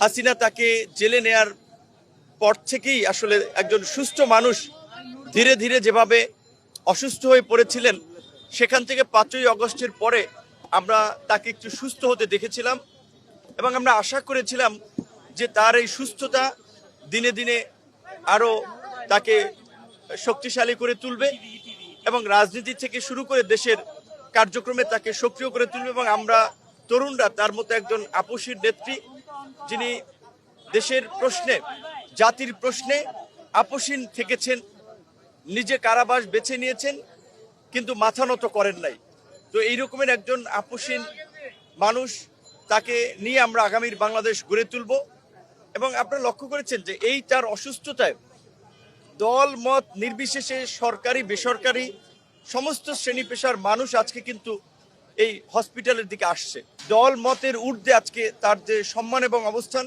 হাসিনা তাকে জেলে নেয়ার পর থেকেই আসলে একজন সুস্থ মানুষ ধীরে ধীরে যেভাবে অসুস্থ হয়ে পড়েছিলেন, সেখান থেকে 5ই আগস্টের পরে আমরা তাকে একটু সুস্থ হতে দেখেছিলাম এবং আমরা আশা করেছিলাম যে তার এই সুস্থতা দিনে দিনে আরও তাকে শক্তিশালী করে তুলবে এবং রাজনীতি থেকে শুরু করে দেশের কার্যক্রমে তাকে সক্রিয় করে তুলবে। এবং আমরা তরুণরা তার মতো একজন আপসীর নেত্রী, যিনি দেশের প্রশ্নে, জাতির প্রশ্নে আপসীন থেকেছেন, নিজে কারাবাস বেছে নিয়েছেন কিন্তু মাথা নত করেন নাই। তো এই রকমের একজন আপসীন মানুষ, তাকে নিয়ে আমরা আগামীর বাংলাদেশ গড়ে তুলব। এবং আপনারা লক্ষ্য করেছেন যে এই তার অসুস্থতায় দল মত নির্বিশেষে সরকারি বেসরকারি সমস্ত শ্রেণী পেশার মানুষ আজকে কিন্তু এই হসপিটালের দিকে আসছে। দল মতের ঊর্ধ্বে আজকে তার যে সম্মান এবং অবস্থান,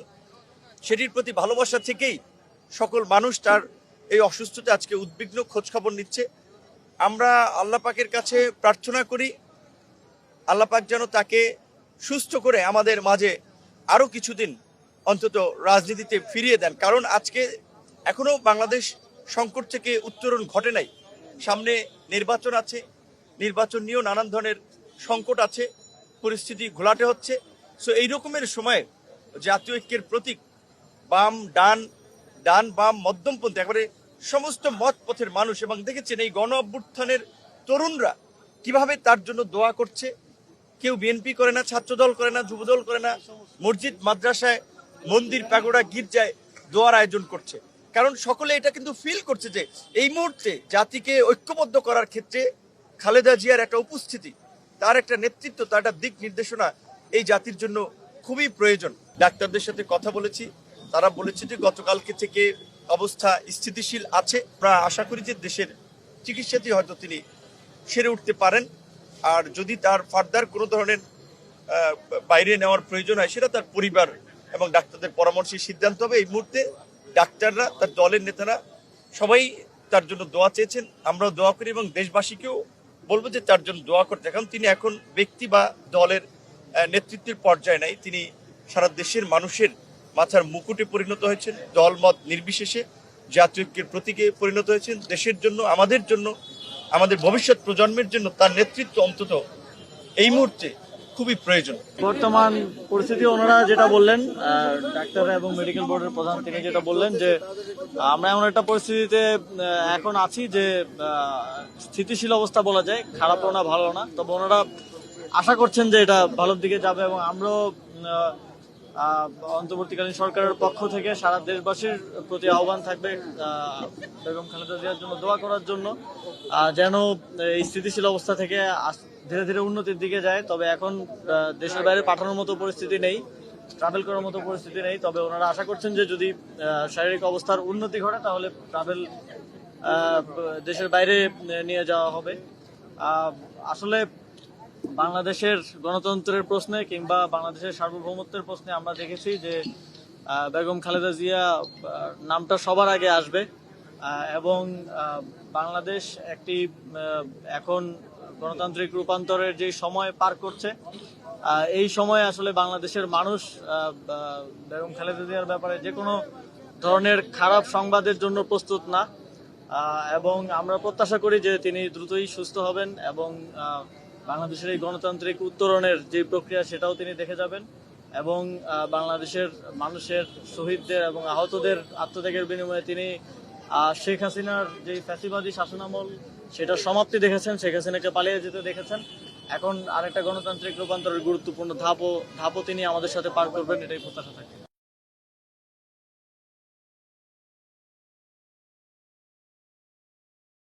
সেটির প্রতি ভালোবাসা থেকেই সকল মানুষ তার এই অসুস্থতা আজকে উদ্বিগ্ন, খোঁজখবর নিচ্ছে। আমরা আল্লাহ পাকের কাছে প্রার্থনা করি, আল্লাহ পাক যেন তাকে সুস্থ করে আমাদের মাঝে আরও কিছুদিন অন্তত রাজনীতিতে ফিরিয়ে দেন। কারণ আজকে এখনো বাংলাদেশ সংকট থেকে উত্তরণ ঘটে নাই। সামনে নির্বাচন আছে, নির্বাচন নিয়েও নানান ধরনের সংকট আছে, পরিস্থিতি ঘোলাটে হচ্ছে। সো এই রকমের সময়ে জাতীয় ঐক্যের প্রতীক বাম ডান, ডান বাম মধ্যমপন্থী একেবারে সমস্ত মত পথের মানুষ, এবং দেখেছেন এই গণ অভ্যুত্থানের তরুণরা কিভাবে তার জন্য দোয়া করছে। কেউ বিএনপি করে না, ছাত্রদল করে না, যুবদল করে না, মসজিদ মাদ্রাসায়, মন্দির প্যাগোডা গির্জায় দোয়ার আয়োজন করছে। কারণ সকলে এটা কিন্তু ফিল করছে যে এই মুহূর্তে জাতিকে ঐক্যবদ্ধ করার ক্ষেত্রে খালেদা জিয়ার একটা উপস্থিতি, তার একটা নেতৃত্ব, তার একটা দিক নির্দেশনা এই জাতির জন্য খুবই প্রয়োজন। ডাক্তারদের সাথে কথা বলেছি, তারা বলেছে যে গতকালকে থেকে অবস্থা স্থিতিশীল আছে। আমরা আশা করি যে দেশের চিকিৎসাতেই হয়তো তিনি সেরে উঠতে পারেন। আর যদি তার ফার্দার কোনো ধরনের বাইরে নেওয়ার প্রয়োজন হয়, সেটা তার পরিবার এবং ডাক্তারদের পরামর্শে সিদ্ধান্ত হবে। এই মুহূর্তে ডাক্তাররা, তার দলের নেতারা সবাই তার জন্য দোয়া চেয়েছেন, আমরাও দোয়া করি এবং দেশবাসীকেও বলবো যে তার জন্য দোয়া করতে। কারণ তিনি এখন ব্যক্তি বা দলের নেতৃত্বের পর্যায়ে নাই, তিনি সারা দেশের মানুষের মাথার মুকুটে পরিণত হয়েছেন, দল মত নির্বিশেষে জাতীয় ঐক্যের প্রতীকে পরিণত হয়েছেন। দেশের জন্য, আমাদের জন্য, আমাদের ভবিষ্যৎ প্রজন্মের জন্য তার নেতৃত্ব অন্তত এই মুহূর্তে খুবই প্রয়োজন। বর্তমান পরিস্থিতি ওনারা যেটা বললেন, ডাক্তার এবং মেডিকেল বোর্ডের প্রধান তিনি যেটা বললেন যে আমরা এমন একটা পরিস্থিতিতে এখন আছি যে স্থিতিশীল অবস্থা বলা যায়, খারাপও না ভালো না, তবে ওনারা আশা করছেন যে এটা ভালোর দিকে যাবে। এবং আমরাও অন্তর্বর্তীকালীন সরকারের পক্ষ থেকে সারা দেশবাসীর প্রতি আহ্বান থাকবে বেগম খালেদা জিয়ার জন্য দোয়া করার জন্য, যেন এই স্থিতিশীল অবস্থা থেকে ধীরে ধীরে উন্নতির দিকে যায়। তবে এখন দেশের বাইরে পাঠানোর মতো পরিস্থিতি নেই, ট্রাভেল করার মতো পরিস্থিতি নেই। তবে ওনারা আশা করছেন যে যদি শারীরিক অবস্থার উন্নতি ঘটে তাহলে ট্রাভেল দেশের বাইরে নিয়ে যাওয়া হবে। আসলে বাংলাদেশের গণতন্ত্রের প্রশ্নে কিংবা বাংলাদেশের সার্বভৌমত্বের প্রশ্নে আমরা দেখেছি যে বেগম খালেদা জিয়া নামটা সবার আগে আসবে। এবং বাংলাদেশ একটি এখন গণতান্ত্রিক রূপান্তরের যে সময় পার করছে, এই সময়ে আসলে বাংলাদেশের মানুষ বেগম খালেদা জিয়ার ব্যাপারে যে কোনো ধরনের খারাপ সংবাদের জন্য প্রস্তুত না। এবং আমরা প্রত্যাশা করি যে তিনি দ্রুতই সুস্থ হবেন এবং বাংলাদেশের এই গণতান্ত্রিক উত্তরণের যে প্রক্রিয়া সেটাও তিনি দেখে যাবেন এবং বাংলাদেশের মানুষের শহীদদের এবং আহতদের আত্মত্যাগের বিনিময়ে তিনি শেখ হাসিনার যে ফ্যাসিবাদী শাসনামল সেটার সমাপ্তি দেখেছেন, শেখ হাসিনাকে পালিয়ে যেতে দেখেছেন। এখন আরেকটা গণতান্ত্রিক রূপান্তরের গুরুত্বপূর্ণ ধাপও তিনি আমাদের সাথে পার করবেন, এটাই প্রত্যাশা থাকে।